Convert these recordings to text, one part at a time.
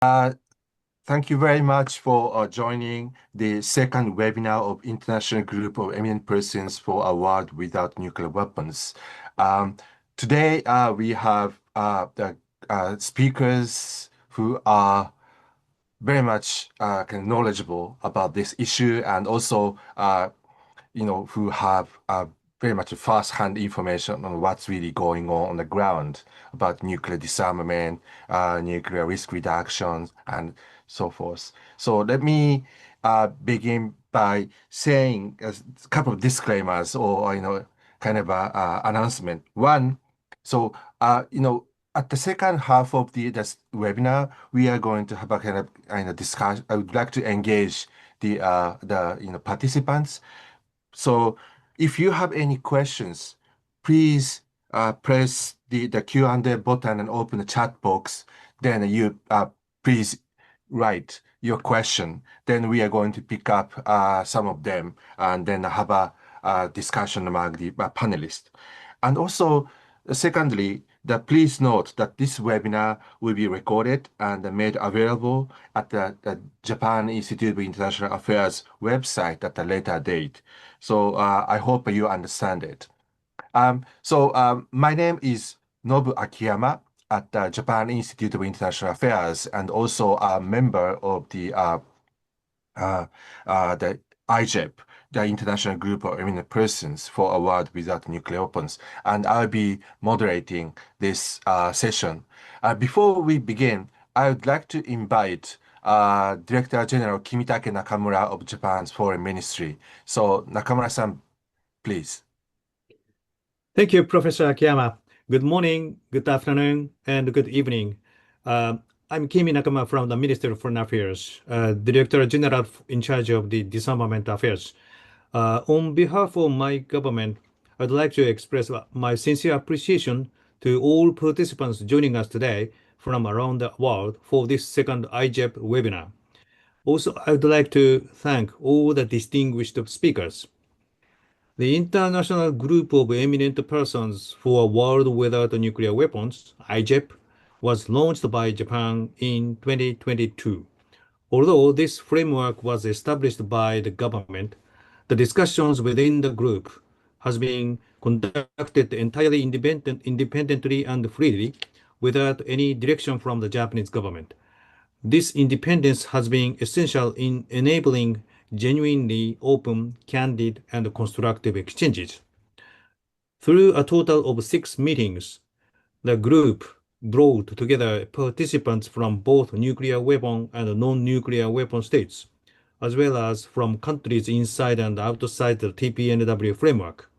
Uh, Thank you very much for joining the second webinar of International Group of Eminent Persons for a World Without Nuclear Weapons. Um, Today, we have the speakers who are very much kind of knowledgeable about this issue and also who have very much first-hand information on what's really going on the ground about nuclear disarmament, nuclear risk reductions, and so forth. So let me begin by saying a couple of disclaimers or, kind of a announcement. One, so, at the second half of this webinar, we are going to have a kind of discussion. I would like to engage the participants, so if you have any questions, please press the Q&A button and open the chat box. Then you please write your question. Then we are going to pick up some of them and then have a discussion among the panelists. And also, secondly, please note that this webinar will be recorded and made available at the Japan Institute of International Affairs website at a later date. So I hope you understand it. My name is Nobu Akiyama at the Japan Institute of International Affairs and also a member of the IGEP, the International Group of Eminent Persons for a World Without Nuclear Weapons. And I'll be moderating this session. Before we begin, I would like to invite Director General Kimitake Nakamura of Japan's Foreign Ministry. So Nakamura-san, please. Thank you, Professor Akiyama. Good morning, good afternoon, and good evening. I'm Kimi Nakama from the Ministry of Foreign Affairs, Director General in charge of the Disarmament Affairs. On behalf of my government, I'd like to express my sincere appreciation to all participants joining us today from around the world for this second IGEP webinar. Also, I would like to thank all the distinguished speakers. The International Group of Eminent Persons for a World Without Nuclear Weapons, IGEP, was launched by Japan in 2022. Although this framework was established by the government, the discussions within the group has been conducted entirely independently and freely without any direction from the Japanese government. This independence has been essential in enabling genuinely open, candid, and constructive exchanges. Through a total of 6 meetings, the group brought together participants from both nuclear weapon and non-nuclear weapon states, as well as from countries inside and outside the TPNW framework.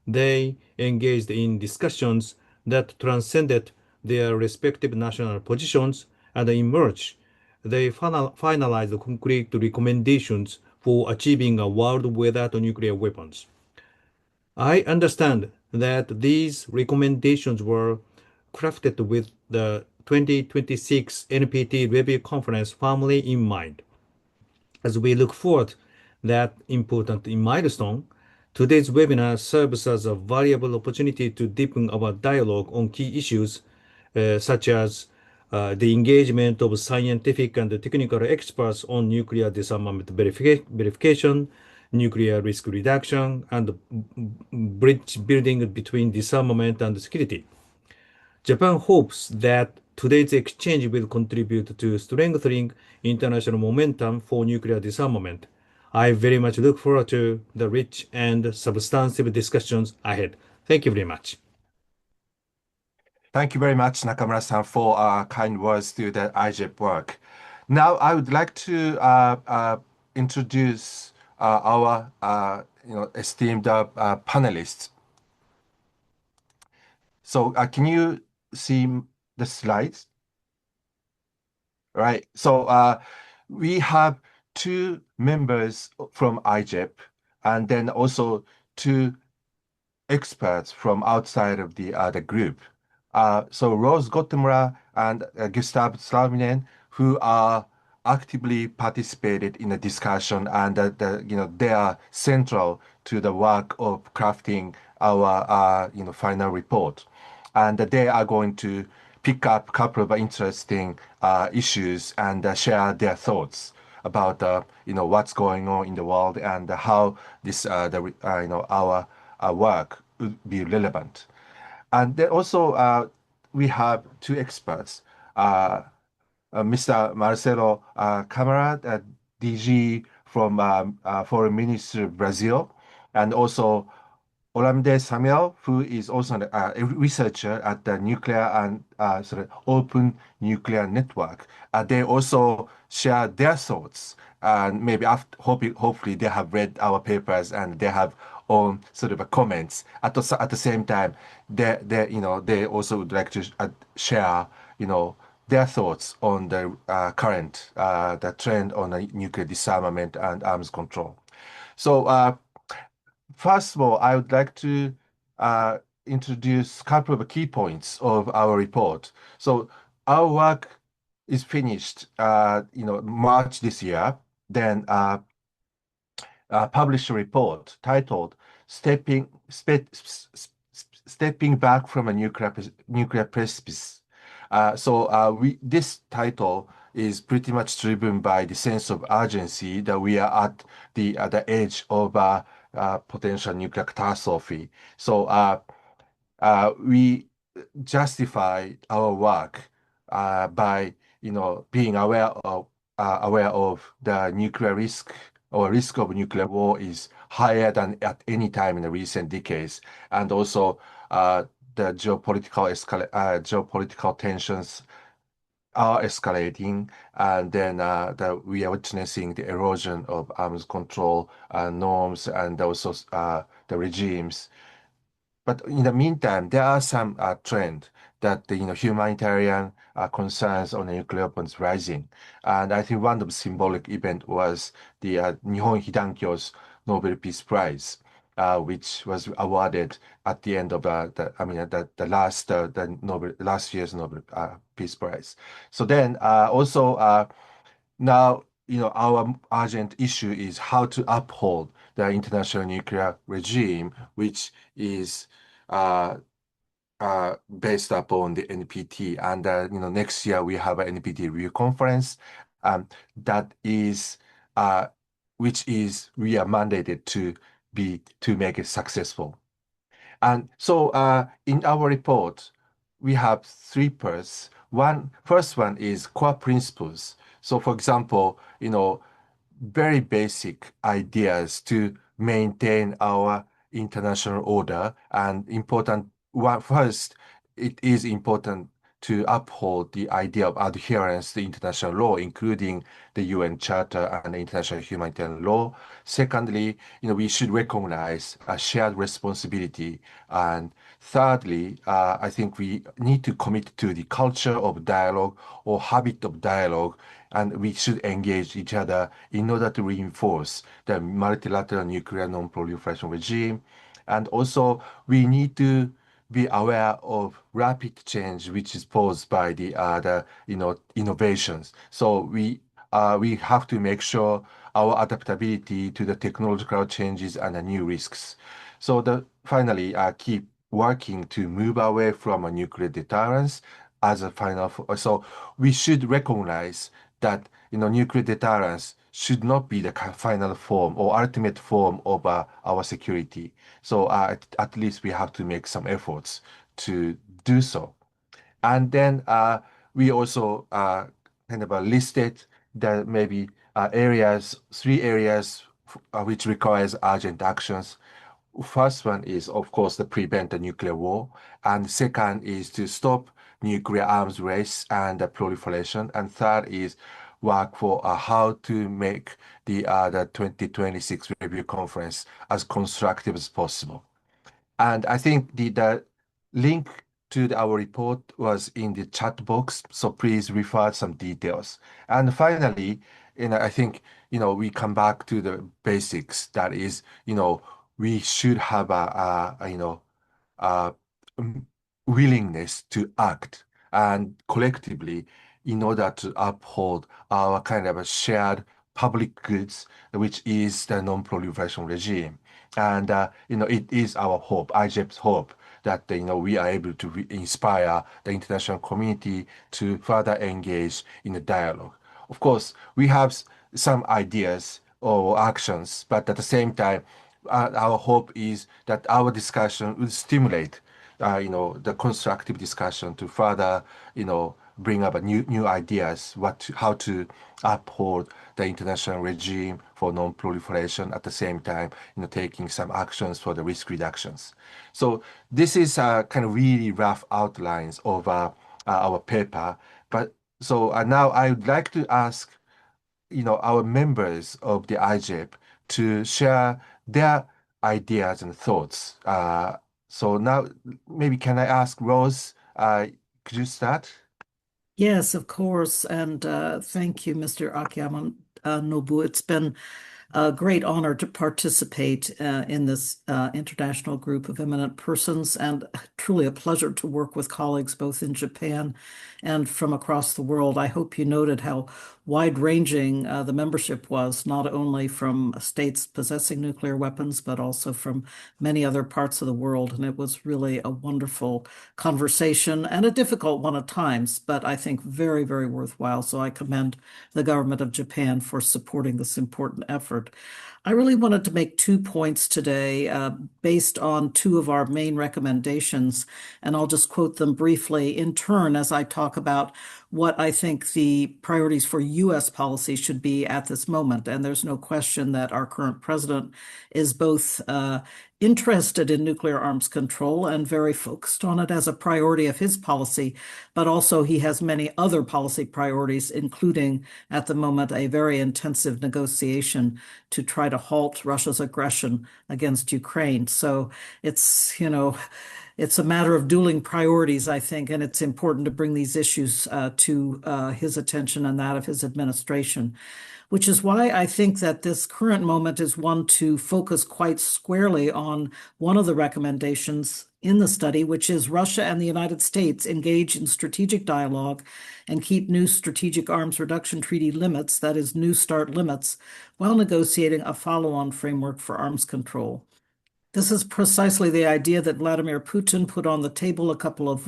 They engaged in discussions that transcended their respective national positions and emerged. They finalized concrete recommendations for achieving a world without nuclear weapons. I understand that these recommendations were crafted with the 2026 NPT review conference firmly in mind. As we look forward that important milestone, today's webinar serves as a valuable opportunity to deepen our dialogue on key issues such as the engagement of scientific and technical experts on nuclear disarmament verification, nuclear risk reduction, and bridge building between disarmament and security. Japan hopes that today's exchange will contribute to strengthening international momentum for nuclear disarmament. I very much look forward to the rich and substantive discussions ahead. Thank you very much. Thank you very much, Nakamura-san, for kind words to the IGEP work. Now, I would like to introduce our esteemed panelists. So, can you see the slides? Right. So, we have 2 members from IGEP, and then also 2 experts from outside of the group. So Rose Gottemoeller and Gustavo Zlauvinen, who are actively participated in the discussion, and they are central to the work of crafting our final report, and they are going to pick up a couple of interesting issues and share their thoughts about what's going on in the world and how this our work would be relevant. And then also we have two experts, Mr. Marcelo Câmara, DG from Foreign Ministry of Brazil, and also Olamide Samuel, who is also a researcher at the Nuclear and sort of Open Nuclear Network. They also share their thoughts, and maybe hopefully they have read our papers and they have own sort of comments. At the same time, they also would like to share their thoughts on the current the trend on nuclear disarmament and arms control. So. First of all, I would like to introduce a couple of key points of our report. So our work is finished, March this year. Then published a report titled "Stepping Back from a Nuclear Precipice." This title is pretty much driven by the sense of urgency that we are at the edge of potential nuclear catastrophe. We justify our work by being aware of the nuclear risk or risk of nuclear war is higher than at any time in the recent decades, and also the geopolitical tensions are escalating, and then we are witnessing the erosion of arms control norms and also the regimes. But in the meantime, there are some trends that the humanitarian concerns on nuclear weapons rising, and I think one of the symbolic event was the Nihon Hidankyo's Nobel Peace Prize, which was awarded at the end of last year's Nobel Peace Prize. So then also now our urgent issue is how to uphold the international nuclear regime, which is based upon the NPT. And next year we have an NPT review conference that is which is we are mandated to make it successful. And so in our report, we have three parts. First one is core principles. So for example, very basic ideas to maintain our international order and important one first, it is important to uphold the idea of adherence to international law, including the UN Charter and the international humanitarian law. Secondly, we should recognize a shared responsibility. And thirdly, I think we need to commit to the culture of dialogue or habit of dialogue, and we should engage each other in order to reinforce the multilateral nuclear non-proliferation regime. And also, we need to be aware of rapid change which is posed by the innovations. So we have to make sure our adaptability to the technological changes and the new risks. So finally, keep working to move away from a nuclear deterrence as a final. So we should recognize that nuclear deterrence should not be the final form or ultimate form of our security. So at least we have to make some efforts to do so. And then we also kind of listed the maybe three areas which requires urgent actions. First one is, of course, to prevent a nuclear war. And second is to stop nuclear arms race and proliferation. And third is work for how to make the 2026 review conference as constructive as possible. And I think the link to our report was in the chat box, so please refer some details. And finally, I think we come back to the basics. That is, we should have a willingness to act and collectively in order to uphold our kind of a shared public goods, which is the non-proliferation regime. And it is our hope, IGEP's hope, that we are able to inspire the international community to further engage in the dialogue. Of course, we have some ideas or actions, but at the same time, our hope is that our discussion will stimulate, the constructive discussion to further, bring up new ideas, how to uphold the international regime for non-proliferation at the same time, taking some actions for the risk reductions. So this is kind of really rough outlines of our paper. But so now I would like to ask, our members of the IGEP to share their ideas and thoughts. So now maybe can I ask Rose, could you start? Yes, of course. And thank you, Mr. Akiyama Nobu. It's been a great honor to participate in this international group of eminent persons, and truly a pleasure to work with colleagues both in Japan and from across the world. I hope you noted how wide-ranging the membership was, not only from states possessing nuclear weapons, but also from many other parts of the world. And it was really a wonderful conversation and a difficult one at times, but I think very, very worthwhile. So I commend the government of Japan for supporting this important effort. I really wanted to make 2 points today based on two of our main recommendations, and I'll just quote them briefly in turn as I talk about what I think the priorities for U.S. policy should be at this moment. And there's no question that our current president is both interested in nuclear arms control and very focused on it as a priority of his policy, but also he has many other policy priorities, including at the moment a very intensive negotiation to try to halt Russia's aggression against Ukraine. So it's, it's a matter of dueling priorities, I think, and it's important to bring these issues to his attention and that of his administration, which is why I think that this current moment is one to focus quite squarely on one of the recommendations in the study, which is Russia and the United States engage in strategic dialogue and keep new strategic arms reduction treaty limits, that is, New START limits, while negotiating a follow-on framework for arms control. This is precisely the idea that Vladimir Putin put on the table a couple of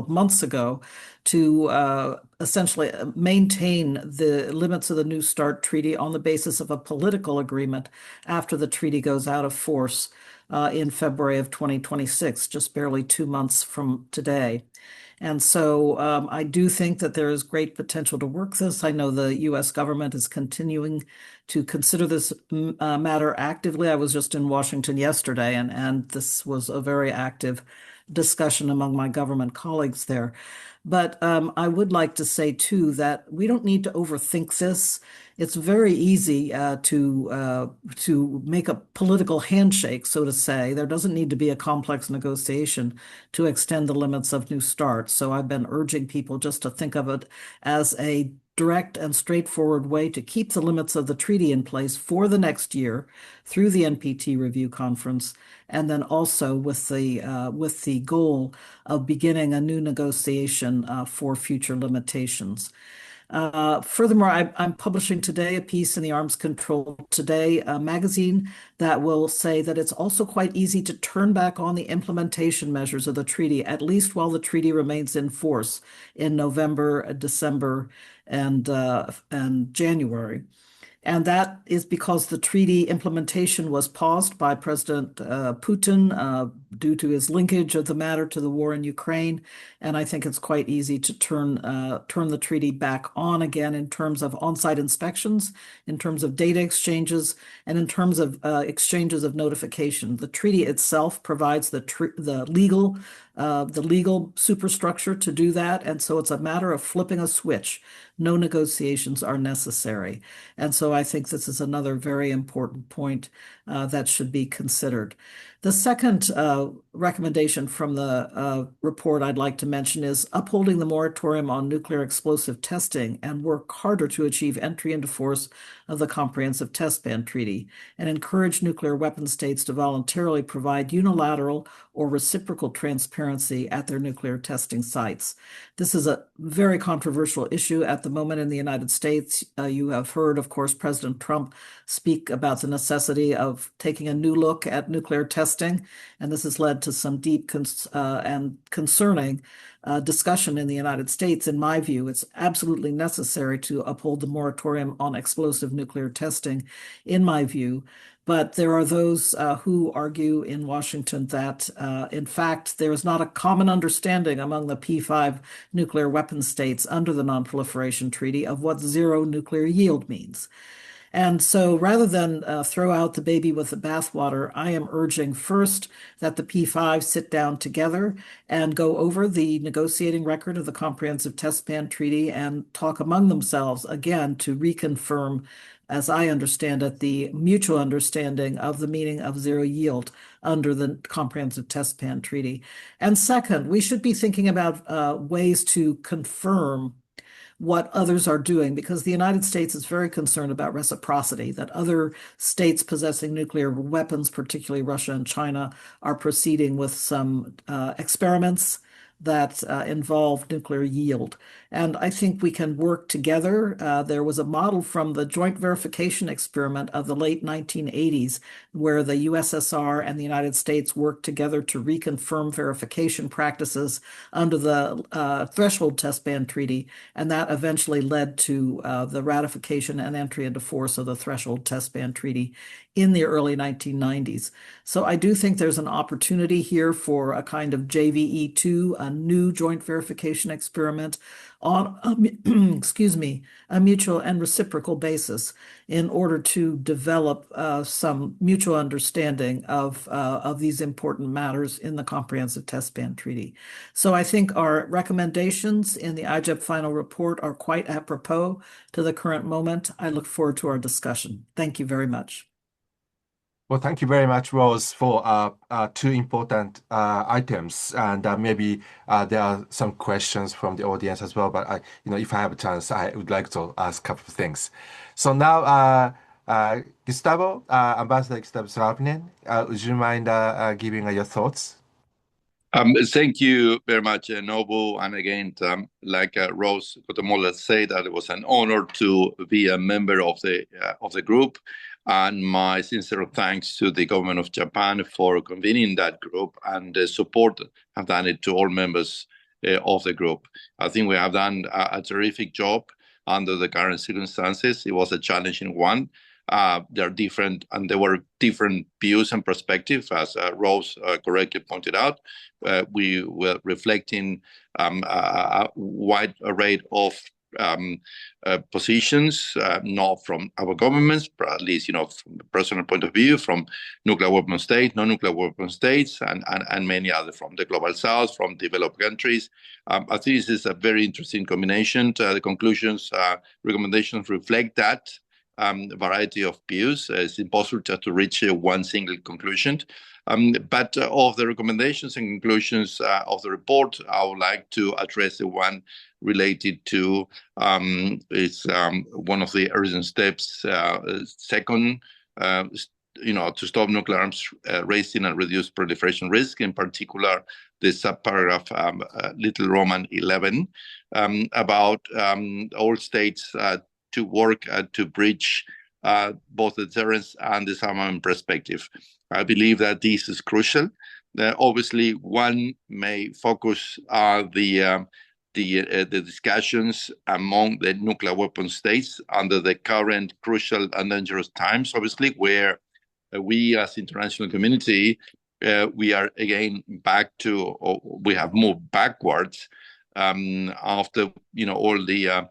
months ago to essentially maintain the limits of the New START treaty on the basis of a political agreement after the treaty goes out of force in February of 2026, just barely 2 months from today. And so I do think that there is great potential to work this. I know the U.S. government is continuing to consider this matter actively. I was just in Washington yesterday, and this was a very active discussion among my government colleagues there. But I would like to say, too, that we don't need to overthink this. It's very easy to make a political handshake, so to say. There doesn't need to be a complex negotiation to extend the limits of New START. So I've been urging people just to think of it as a direct and straightforward way to keep the limits of the treaty in place for the next year through the NPT review conference, and then also with the goal of beginning a new negotiation for future limitations. Furthermore, I'm publishing today a piece in the Arms Control Today magazine that will say that it's also quite easy to turn back on the implementation measures of the treaty, at least while the treaty remains in force in November, December, and January. And that is because the treaty implementation was paused by President Putin due to his linkage of the matter to the war in Ukraine. And I think it's quite easy to turn the treaty back on again in terms of on-site inspections, in terms of data exchanges, and in terms of exchanges of notification. The treaty itself provides the legal superstructure to do that. And so it's a matter of flipping a switch. No negotiations are necessary. And so I think this is another very important point that should be considered. The second recommendation from the report I'd like to mention is upholding the moratorium on nuclear explosive testing and work harder to achieve entry into force of the Comprehensive Test Ban Treaty and encourage nuclear weapon states to voluntarily provide unilateral or reciprocal transparent transparency at their nuclear testing sites. This is a very controversial issue at the moment in the United States. You have heard, of course, President Trump speak about the necessity of taking a new look at nuclear testing, and this has led to some deep and concerning discussion in the United States. In my view, it's absolutely necessary to uphold the moratorium on explosive nuclear testing, in my view. But there are those who argue in Washington that, in fact, there is not a common understanding among the P5 nuclear weapon states under the Non-Proliferation Treaty of what zero nuclear yield means. And so rather than throw out the baby with the bathwater, I am urging first that the P5 sit down together and go over the negotiating record of the Comprehensive Test Ban Treaty and talk among themselves again to reconfirm, as I understand it, the mutual understanding of the meaning of zero yield under the Comprehensive Test Ban Treaty. And second, we should be thinking about ways to confirm what others are doing, because the United States is very concerned about reciprocity, that other states possessing nuclear weapons, particularly Russia and China, are proceeding with some experiments that involve nuclear yield. And I think we can work together. There was a model from the joint verification experiment of the late 1980s, where the USSR and the United States worked together to reconfirm verification practices under the Threshold Test Ban Treaty. And that eventually led to the ratification and entry into force of the Threshold Test Ban Treaty in the early 1990s. So I do think there's an opportunity here for a kind of JVE2, a new joint verification experiment on a mutual and reciprocal basis in order to develop some mutual understanding of these important matters in the Comprehensive Test Ban Treaty. So I think our recommendations in the IGEP final report are quite apropos to the current moment. I look forward to our discussion. Thank you very much. Well, thank you very much, Rose, for two important items, and maybe there are some questions from the audience as well. But if I have a chance, I would like to ask a couple of things. So now, Gustavo, Ambassador Gustavo Zlauvinen, would you mind giving your thoughts? Thank you very much, Nobu. And again, like Rose Gottemoeller said, that it was an honor to be a member of the group. And my sincere thanks to the government of Japan for convening that group, and the support have done it to all members of the group. I think we have done a terrific job under the current circumstances. It was a challenging one. There were different views and perspectives, as Rose correctly pointed out. We were reflecting a wide array of positions, not from our governments, but at least, from the personal point of view, from nuclear weapon states, non-nuclear weapon states, and many others from the global south, from developed countries. I think this is a very interesting combination. The conclusions, recommendations reflect that variety of views. It's impossible to reach one single conclusion. But of the recommendations and conclusions of the report, I would like to address the one related to it's one of the urgent steps. Second, to stop nuclear arms raising and reduce proliferation risk, in particular the subparagraph Little Roman 11 about all states to work to bridge both the deterrence and disarmament perspective. I believe that this is crucial. Obviously, one may focus the discussions among the nuclear weapon states under the current crucial and dangerous times, obviously, where we as international community, we are again we have moved backwards after, all the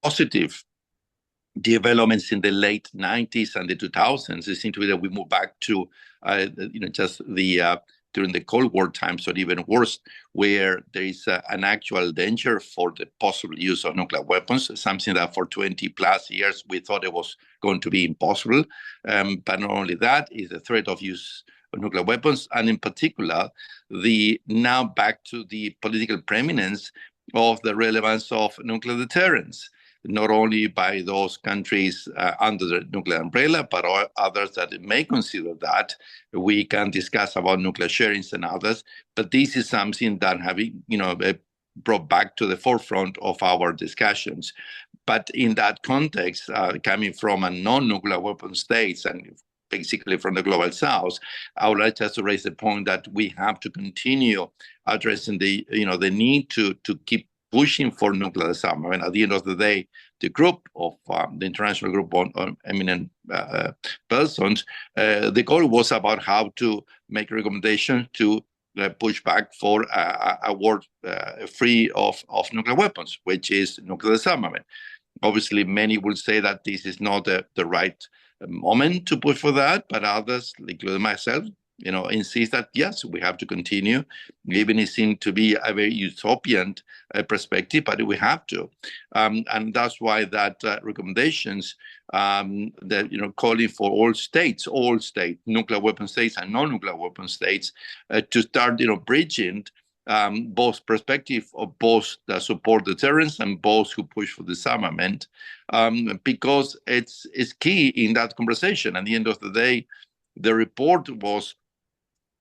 positive developments in the late 90s and the 2000s. It seems to be that we moved back to, just during the Cold War times, or even worse, where there is an actual danger for the possible use of nuclear weapons, something that for 20 plus years we thought it was going to be impossible. But not only that, is the threat of use of nuclear weapons, and in particular, now back to the political preeminence of the relevance of nuclear deterrence. not only by those countries under the nuclear umbrella, but others that may consider that. We can discuss about nuclear sharings and others, but this is something that having, brought back to the forefront of our discussions. But in that context, coming from a non-nuclear weapon states and basically from the global south, I would like just to raise the point that we have to continue addressing the need to keep pushing for nuclear disarmament. At the end of the day, the group of the international group on eminent persons, the goal was about how to make recommendations to push back for a world free of nuclear weapons, which is nuclear disarmament. Obviously, many will say that this is not the right moment to push for that, but others, including myself, insist that yes, we have to continue, even it seems to be a very utopian perspective, but we have to, and that's why that recommendations that calling for all states, nuclear weapon states and non-nuclear weapon states, to start bridging both perspective of both that support deterrence and both who push for disarmament, because it's key in that conversation. At the end of the day, the report was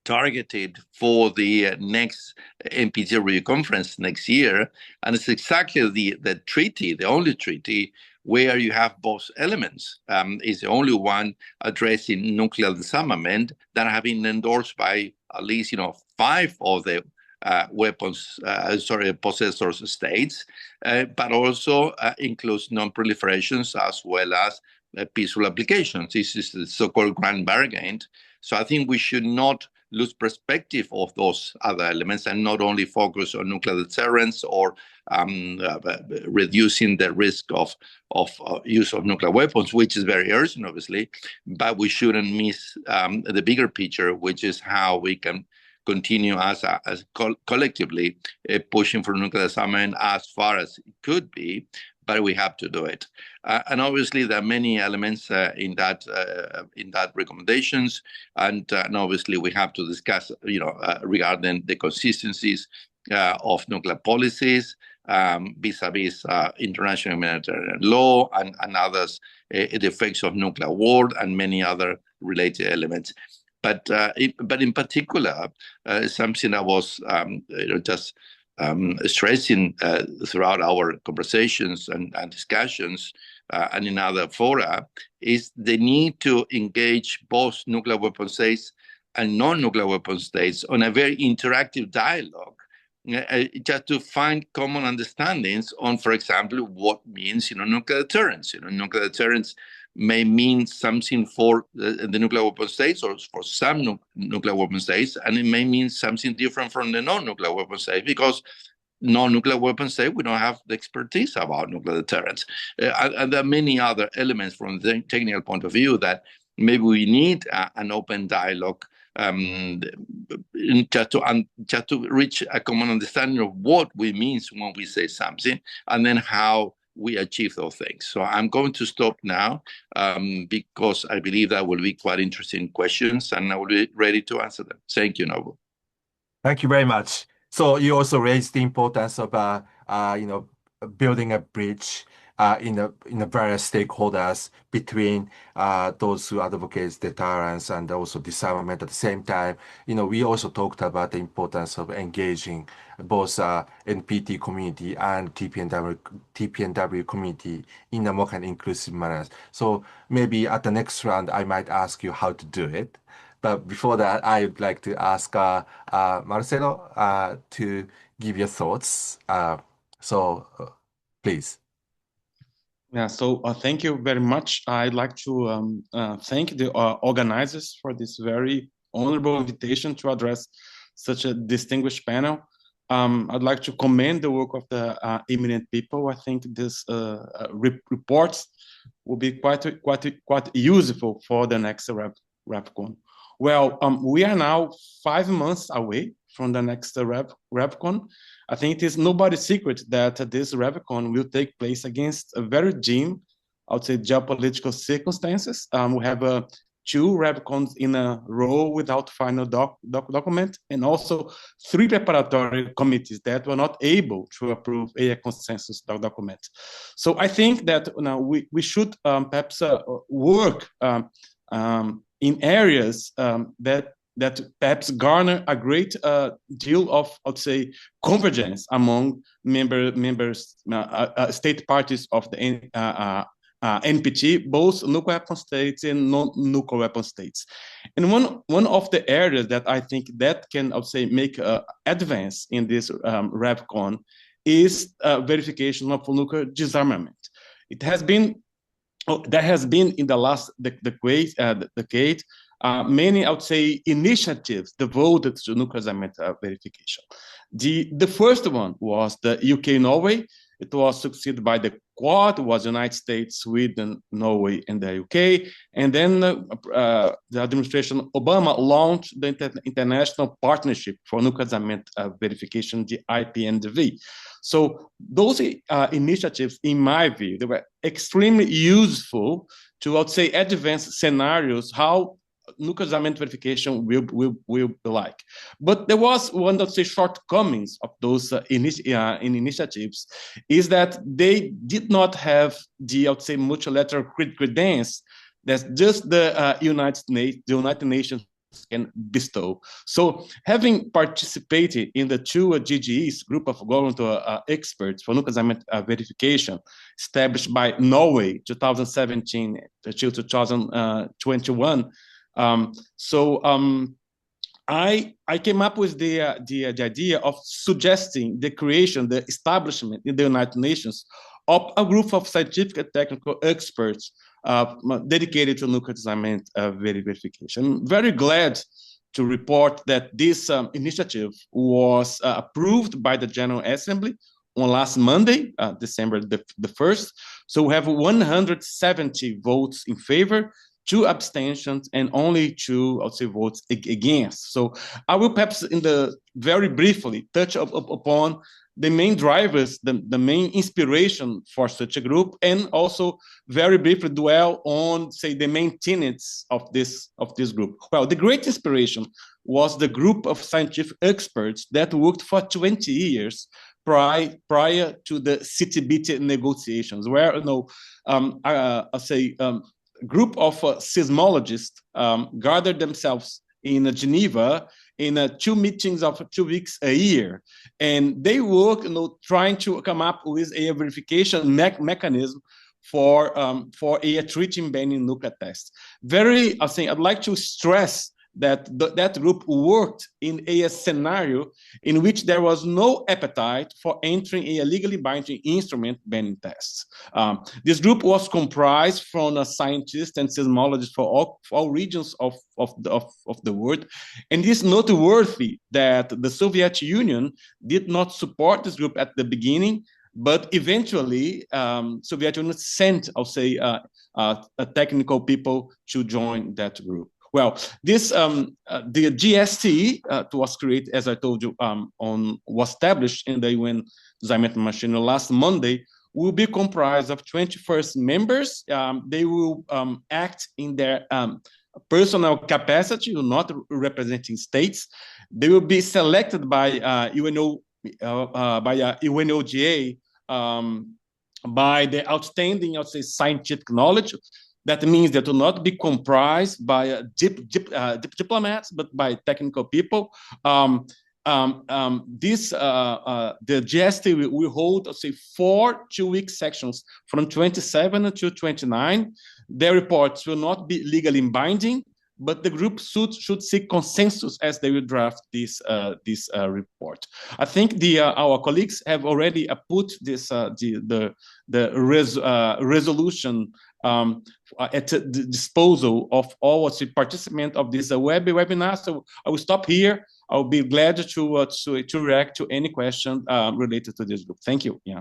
targeted for the next NPT review conference next year, and it's exactly the treaty, the only treaty where you have both elements. Is the only one addressing nuclear disarmament that have been endorsed by at least 5 of the possessors states, but also includes non-proliferations as well as peaceful applications. This is the so-called grand bargain. So I think we should not lose perspective of those other elements and not only focus on nuclear deterrence or reducing the risk of use of nuclear weapons, which is very urgent, obviously, but we shouldn't miss the bigger picture, which is how we can continue as collectively pushing for nuclear disarmament as far as it could be, but we have to do it. And obviously, there are many elements in that recommendations, and obviously we have to discuss, regarding the consistencies of nuclear policies vis-a-vis international humanitarian law and others, the effects of nuclear war and many other related elements. But in particular, something I was just stressing throughout our conversations and discussions and in other fora is the need to engage both nuclear weapon states and non-nuclear weapon states on a very interactive dialogue, just to find common understandings on, for example, what means nuclear deterrence. Nuclear deterrence may mean something for the nuclear weapon states or for some nuclear weapon states, and it may mean something different from the non-nuclear weapon states, because non-nuclear weapon states, we don't have the expertise about nuclear deterrence. And there are many other elements from the technical point of view that maybe we need an open dialogue just to reach a common understanding of what we mean when we say something, and then how we achieve those things. So I'm going to stop now because I believe that will be quite interesting questions, and I will be ready to answer them. Thank you, Nobu. Thank you very much. So you also raised the importance of building a bridge in the various stakeholders between those who advocate deterrence and also disarmament at the same time. We also talked about the importance of engaging both NPT community and TPNW community in a more kind of inclusive manner. So maybe at the next round, I might ask you how to do it. But before that, I would like to ask Marcelo to give your thoughts. Please. Yeah, so thank you very much. I'd like to thank the organizers for this very honorable invitation to address such a distinguished panel. I'd like to commend the work of the Eminent people. I think this reports will be quite useful for the next REPCON. Well, we are now 5 months away from the next REPCON. I think it is nobody's secret that this REPCON will take place against a very dim, I would say, geopolitical circumstances. We have 2 RevCons in a row without final document, and also 3 preparatory committees that were not able to approve a consensus document. So I think that we should perhaps work in areas that perhaps garner a great deal of, I would say, convergence among members, state parties of the NPT, both nuclear weapon states and non-nuclear weapon states. And one of the areas that I think that can, I would say, make advance in this RevCon is verification of nuclear disarmament. It has been, there has been in the last decade, many, I would say, initiatives devoted to nuclear disarmament verification. The first one was the UK-Norway. It was succeeded by the Quad, was United States, Sweden, Norway, and the UK. And then the administration Obama launched the International Partnership for Nuclear Disarmament Verification, the IPNV. So those initiatives, in my view, they were extremely useful to, I would say, advance scenarios how nuclear disarmament verification will be like. But there was one of the shortcomings of those initiatives is that they did not have the, I would say, multilateral credence that just the United Nations can bestow. So having participated in the 2 GGEs, group of governmental experts for nuclear disarmament verification, established by Norway 2017 to 2021, I came up with the idea of suggesting the creation, the establishment in the United Nations of a group of scientific and technical experts dedicated to nuclear disarmament verification. I'm very glad to report that this initiative was approved by the General Assembly on last Monday, December the 1st. So we have 170 votes in favor, 2 abstentions, and only 2, I would say, votes against. So I will perhaps very briefly touch upon the main drivers, the main inspiration for such a group, and also very briefly dwell on, say, the main tenets of this group. Well, the great inspiration was the group of scientific experts that worked for 20 years prior to the CTBT negotiations, where, group of seismologists gathered themselves in Geneva in 2 meetings of 2 weeks a year, and they work, trying to come up with a verification mechanism for a treating banning nuclear tests. I'd like to stress that that group worked in a scenario in which there was no appetite for entering a legally binding instrument banning tests. This group was comprised from scientists and seismologists for all regions of the world, and it is noteworthy that the Soviet Union did not support this group at the beginning, but eventually Soviet Union sent, I'll say, technical people to join that group. Well, this the GST was created, as I told you, was established in the UN Disarmament Machine last Monday, will be comprised of 21 members. They will act in their personal capacity, not representing states. They will be selected by UNOGA by the outstanding, I would say, scientific knowledge. That means that will not be comprised by diplomats, but by technical people. The GST will hold, let's say, 4 2-week sessions from 27 to 29. Their reports will not be legally binding, but the group should seek consensus as they will draft this report. I think our colleagues have already put this resolution at the disposal of all participants of this webinar. So I will stop here. I will be glad to react to any question related to this group. Thank you. Yeah.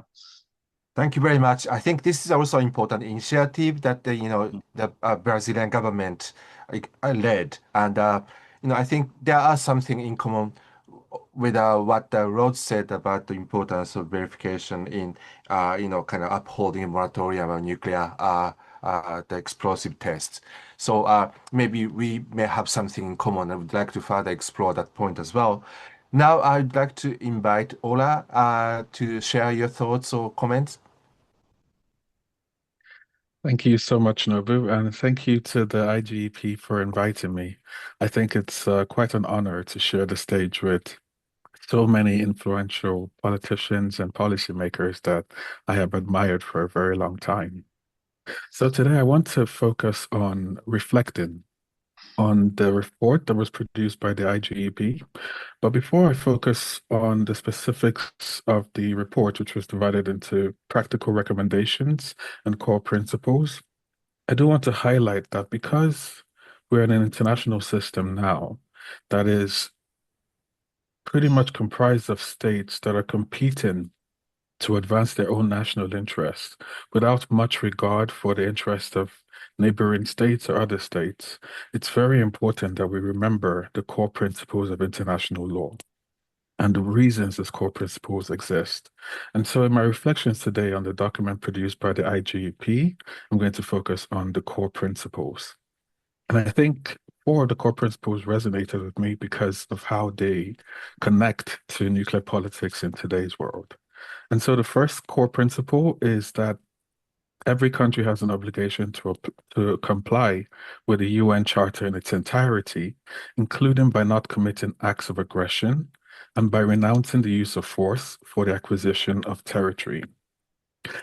Thank you very much. I think this is also an important initiative that the Brazilian government led, and I think there are something in common with what Rod said about the importance of verification in kind of upholding a moratorium on nuclear the explosive tests. So maybe we may have something in common. I would like to further explore that point as well. Now, I'd like to invite Ola to share your thoughts or comments. Thank you so much, Nobu, and thank you to the IGEP for inviting me. I think it's quite an honor to share the stage with so many influential politicians and policymakers that I have admired for a very long time. So today I want to focus on reflecting on the report that was produced by the IGEP. But before I focus on the specifics of the report, which was divided into practical recommendations and core principles, I do want to highlight that because we're in an international system now that is pretty much comprised of states that are competing to advance their own national interests without much regard for the interest of neighboring states or other states, it's very important that we remember the core principles of international law and the reasons these core principles exist. And so in my reflections today on the document produced by the IGEP, I'm going to focus on the core principles. And I think four of the core principles resonated with me because of how they connect to nuclear politics in today's world. And so the first core principle is that every country has an obligation to comply with the UN Charter in its entirety, including by not committing acts of aggression and by renouncing the use of force for the acquisition of territory.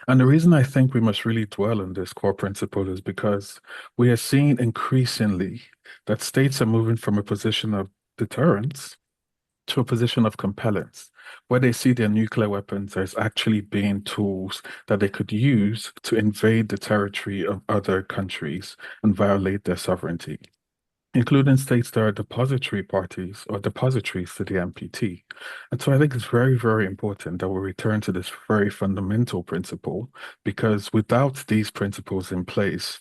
And the reason I think we must really dwell on this core principle is because we are seeing increasingly that states are moving from a position of deterrence to a position of compellence, where they see their nuclear weapons as actually being tools that they could use to invade the territory of other countries and violate their sovereignty, including states that are depository parties or depositories to the NPT. And so I think it's very, very important that we return to this very fundamental principle, because without these principles in place,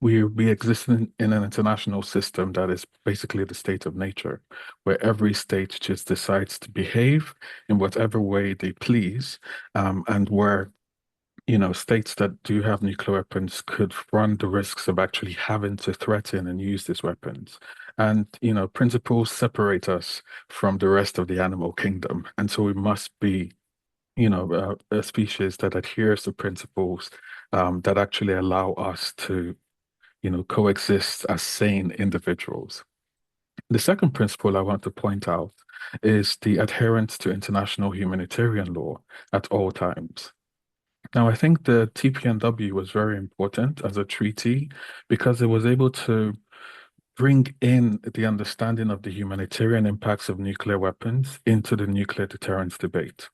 we'll be existing in an international system that is basically the state of nature, where every state just decides to behave in whatever way they please, and where states that do have nuclear weapons could run the risks of actually having to threaten and use these weapons. And, principles separate us from the rest of the animal kingdom. And so we must be, a species that adheres to principles that actually allow us to coexist as sane individuals. The second principle I want to point out is the adherence to international humanitarian law at all times. Now, I think the TPNW was very important as a treaty because it was able to bring in the understanding of the humanitarian impacts of nuclear weapons into the nuclear deterrence debate.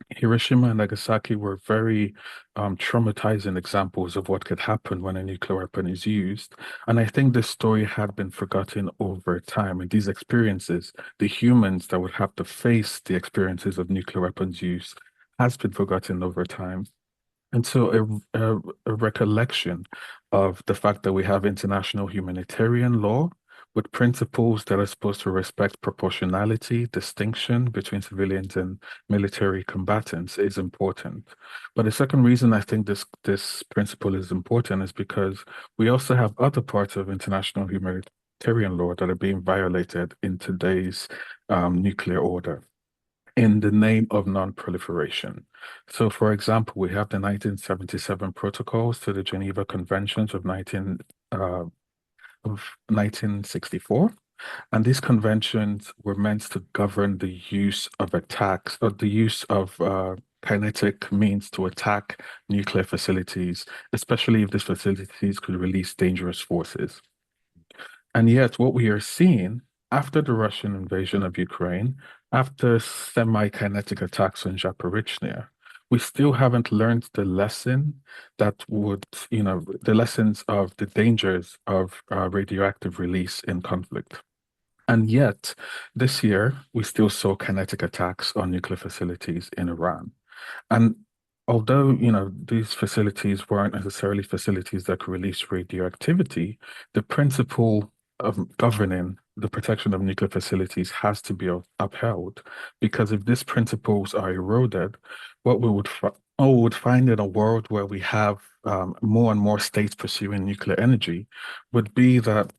Hiroshima and Nagasaki were very traumatizing examples of what could happen when a nuclear weapon is used. And I think this story had been forgotten over time. And these experiences, the humans that would have to face the experiences of nuclear weapons use, has been forgotten over time. And so a recollection of the fact that we have international humanitarian law with principles that are supposed to respect proportionality, distinction between civilians and military combatants is important. But the second reason I think this principle is important is because we also have other parts of international humanitarian law that are being violated in today's nuclear order in the name of non-proliferation. So, for example, we have the 1977 protocols to the Geneva Conventions of 1964. And these conventions were meant to govern the use of attacks or the use of kinetic means to attack nuclear facilities, especially if these facilities could release dangerous forces. And yet, what we are seeing after the Russian invasion of Ukraine, after semi-kinetic attacks on Zaporizhzhia, we still haven't learned the lesson that would, the lessons of the dangers of radioactive release in conflict. And yet, this year, we still saw kinetic attacks on nuclear facilities in Iran. And although, these facilities weren't necessarily facilities that could release radioactivity, the principle of governing the protection of nuclear facilities has to be upheld, because if these principles are eroded, what we would would find in a world where we have more and more states pursuing nuclear energy would be that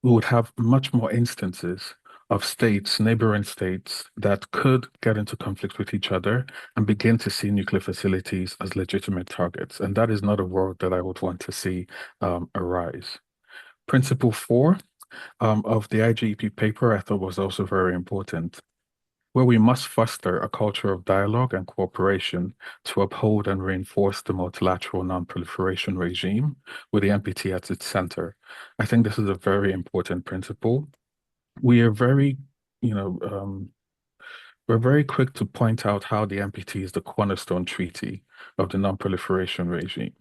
we would have much more instances of states, neighboring states, that could get into conflict with each other and begin to see nuclear facilities as legitimate targets. And that is not a world that I would want to see arise. Principle 4 of the IGEP paper I thought was also very important, where we must foster a culture of dialogue and cooperation to uphold and reinforce the multilateral non-proliferation regime with the NPT at its center. I think this is a very important principle. We are very, we're very quick to point out how the NPT is the cornerstone treaty of the non-proliferation regime.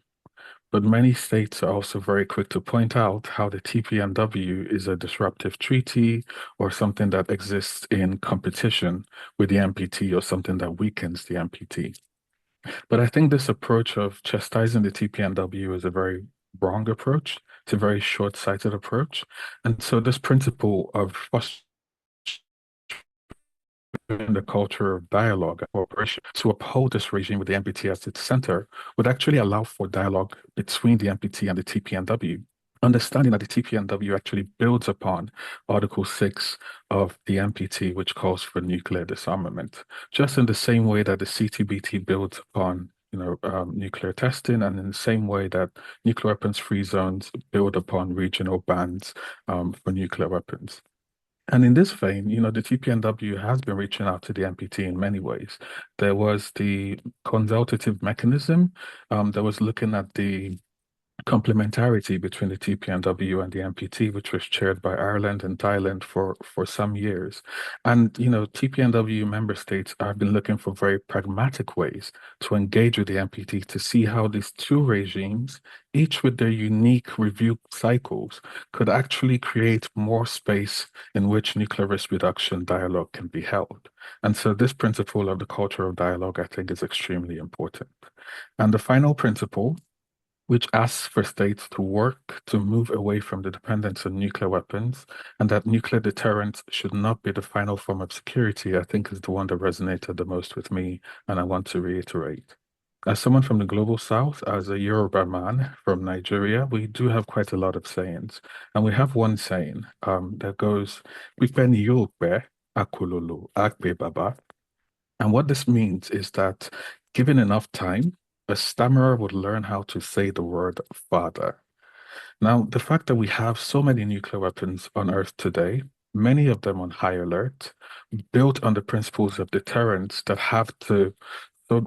But many states are also very quick to point out how the TPNW is a disruptive treaty or something that exists in competition with the NPT or something that weakens the NPT. But I think this approach of chastising the TPNW is a very wrong approach. It's a very short-sighted approach. And so this principle of fostering the culture of dialogue and cooperation to uphold this regime with the NPT as its center would actually allow for dialogue between the NPT and the TPNW, understanding that the TPNW actually builds upon Article 6 of the NPT, which calls for nuclear disarmament, just in the same way that the CTBT builds upon nuclear testing, and in the same way that nuclear weapons-free zones build upon regional bans for nuclear weapons. And in this vein, the TPNW has been reaching out to the NPT in many ways. There was the consultative mechanism that was looking at the complementarity between the TPNW and the NPT, which was chaired by Ireland and Thailand for some years. And, TPNW member states have been looking for very pragmatic ways to engage with the NPT to see how these two regimes, each with their unique review cycles, could actually create more space in which nuclear risk reduction dialogue can be held. And so this principle of the culture of dialogue, I think, is extremely important. And the final principle, which asks for states to work to move away from the dependence on nuclear weapons, and that nuclear deterrence should not be the final form of security, I think is the one that resonated the most with me, and I want to reiterate. As someone from the Global South, as a Yoruba man from Nigeria, we do have quite a lot of sayings. And we have one saying that goes, "Pipe ni yóò pẹ́, akololo á pé baba." And what this means is that given enough time, a stammerer would learn how to say the word father. Now, the fact that we have so many nuclear weapons on Earth today, many of them on high alert, built on the principles of deterrence that have to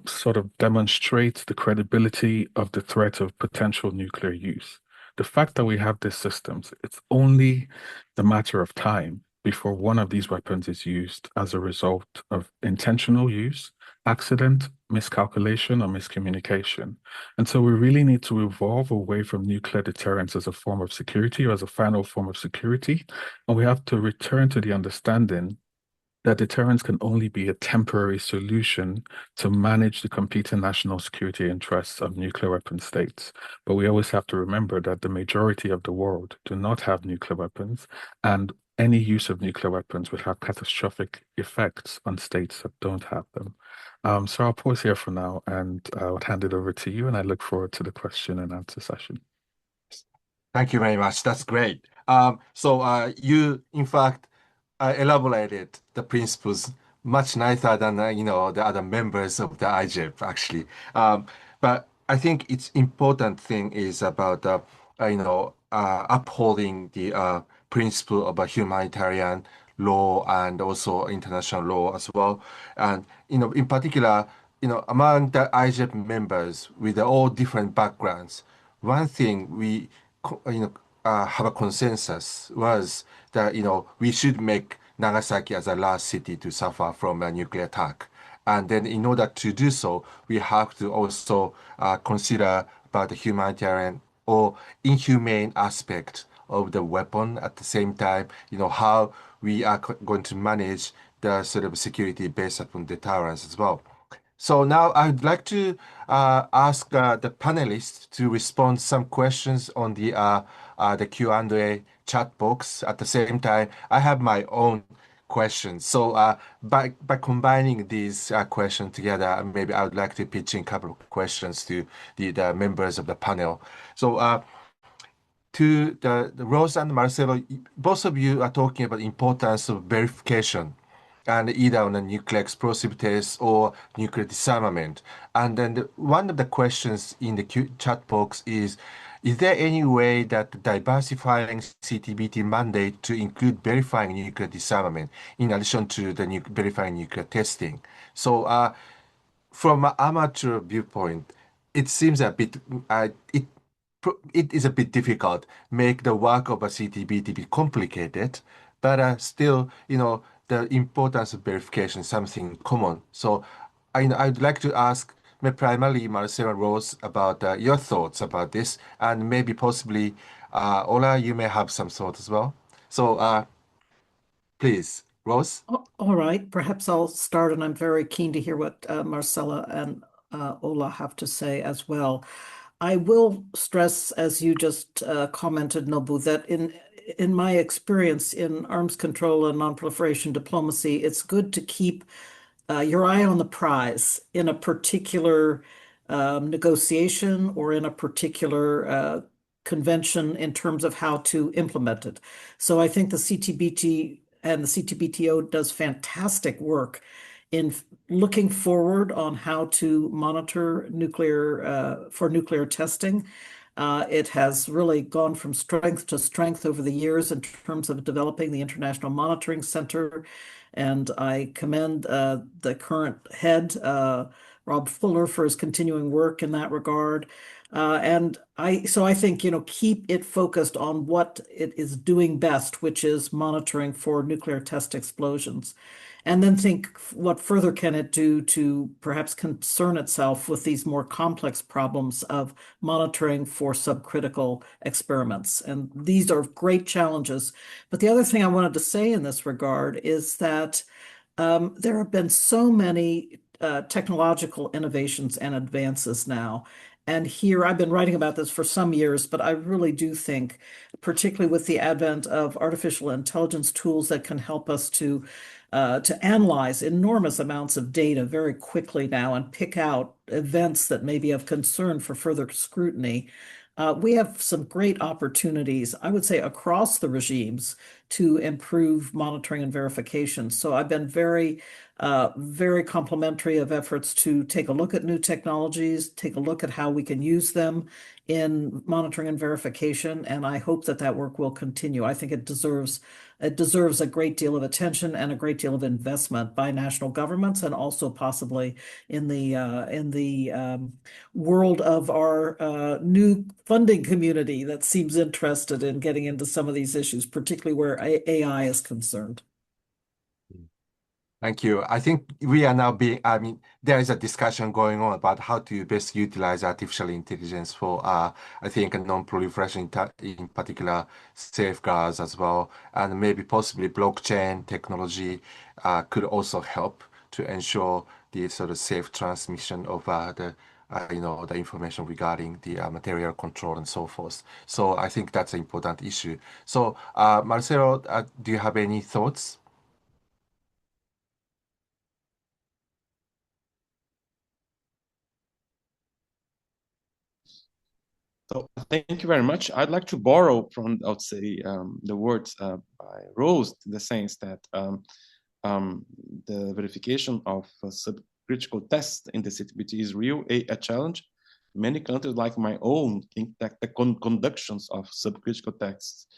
sort of demonstrate the credibility of the threat of potential nuclear use. The fact that we have these systems, it's only the matter of time before one of these weapons is used as a result of intentional use, accident, miscalculation, or miscommunication. And so we really need to evolve away from nuclear deterrence as a form of security or as a final form of security. And we have to return to the understanding that deterrence can only be a temporary solution to manage the competing national security interests of nuclear weapon states. But we always have to remember that the majority of the world do not have nuclear weapons, and any use of nuclear weapons would have catastrophic effects on states that don't have them. So I'll pause here for now and I'll hand it over to you, and I look forward to the question and answer session. Thank you very much. That's great. So you, in fact, elaborated the principles much nicer than the other members of the IGEP actually. But I think it's important thing is about upholding the principle of a humanitarian law and also international law as well. And in particular, among the IGEP members with all different backgrounds, one thing we have a consensus was that we should make Nagasaki as a last city to suffer from a nuclear attack. And then in order to do so, we have to also consider about the humanitarian or inhumane aspect of the weapon at the same time, how we are going to manage the sort of security based upon deterrence as well. So now I would like to ask the panelists to respond some questions on the Q&A chat box. At the same time, I have my own questions. So by combining these questions together, maybe I would like to pitch in a couple of questions to the members of the panel. So to the Rose and Marcelo, both of you are talking about the importance of verification, and either on a nuclear explosive test or nuclear disarmament. And then one of the questions in the chat box is there any way that diversifying CTBT mandate to include verifying nuclear disarmament in addition to the verifying nuclear testing? So from an amateur viewpoint, it seems a bit, it is a bit difficult, make the work of a CTBT be complicated, but still, the importance of verification is something common. So I'd like to ask primarily Marcelo Rose about your thoughts about this, and maybe possibly Ola, you may have some thoughts as well. So please, Rose. All right, perhaps I'll start, and I'm very keen to hear what Marcela and Ola have to say as well. I will stress, as you just commented, Nobu, that in my experience in arms control and nonproliferation diplomacy, it's good to keep your eye on the prize in a particular negotiation or in a particular convention in terms of how to implement it. So I think the CTBT and the CTBTO does fantastic work in looking forward on how to monitor nuclear for nuclear testing. It has really gone from strength to strength over the years in terms of developing the International Monitoring Center. And I commend the current head, Rob Fuller, for his continuing work in that regard. So I think, keep it focused on what it is doing best, which is monitoring for nuclear test explosions. And then think, what further can it do to perhaps concern itself with these more complex problems of monitoring for subcritical experiments? And these are great challenges. But the other thing I wanted to say in this regard is that there have been so many technological innovations and advances now. And here, I've been writing about this for some years, but I really do think, particularly with the advent of artificial intelligence tools that can help us to analyze enormous amounts of data very quickly now and pick out events that may be of concern for further scrutiny. We have some great opportunities, I would say, across the regimes to improve monitoring and verification. So I've been very complimentary of efforts to take a look at new technologies, take a look at how we can use them in monitoring and verification, and I hope that work will continue. I think it deserves a great deal of attention and a great deal of investment by national governments, and also possibly in the world of our new funding community that seems interested in getting into some of these issues, particularly where AI is concerned. Thank you. I think we are now there is a discussion going on about how to best utilize artificial intelligence for, I think, non-proliferation in particular safeguards as well. And maybe possibly blockchain technology could also help to ensure the sort of safe transmission of the information regarding the material control and so forth. So I think that's an important issue. So Marcelo, do you have any thoughts? So thank you very much. I'd like to borrow from, I would say, the words by Rose, in the sense that the verification of subcritical tests in the CTBT is a challenge. Many countries, like my own, think that the conductions of subcritical tests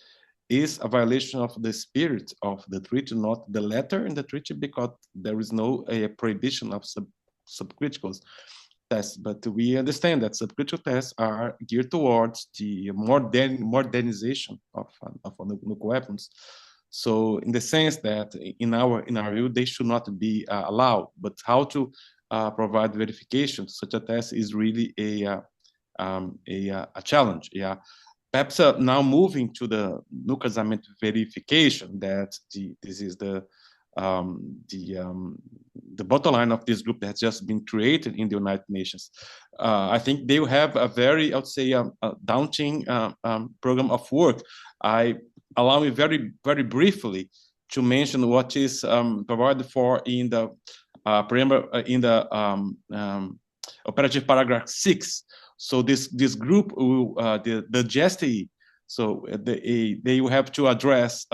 is a violation of the spirit of the treaty, not the letter in the treaty, because there is no prohibition of subcriticals tests, but we understand that subcritical tests are geared towards the modernization of nuclear weapons. So, in the sense that in our view, they should not be allowed. But how to provide verification such a test is really a challenge. Yeah, perhaps now moving to the nuclear disarmament verification, that this is the bottom line of this group that has just been created in the United Nations. I think they will have a very, I would say, a daunting program of work. Allow me very, very briefly to mention what is provided for in the preamble in the operative paragraph 6. So this group will the GSTE. So they will have to address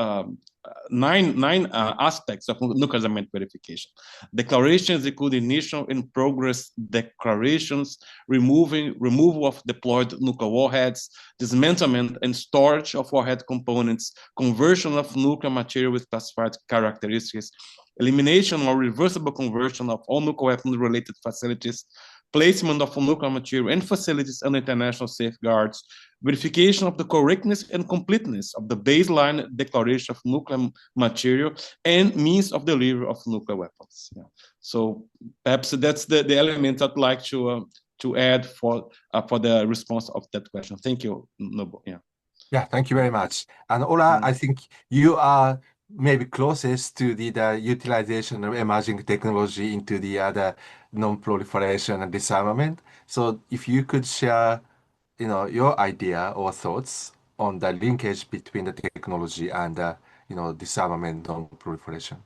nine aspects of nuclear disarmament verification. Declarations include initial and progress declarations, removal of deployed nuclear warheads, dismantlement and storage of warhead components, conversion of nuclear material with classified characteristics, elimination or reversible conversion of all nuclear weapons-related facilities, placement of nuclear material and facilities under international safeguards, verification of the correctness and completeness of the baseline declaration of nuclear material, and means of delivery of nuclear weapons. Yeah. So perhaps that's the element I'd like to add for the response of that question. Thank you, Nobu. Yeah. Yeah, thank you very much. And Ola, I think you are maybe closest to the utilization of emerging technology into the non-proliferation and disarmament. So if you could share, your idea or thoughts on the linkage between the technology and disarmament, non-proliferation.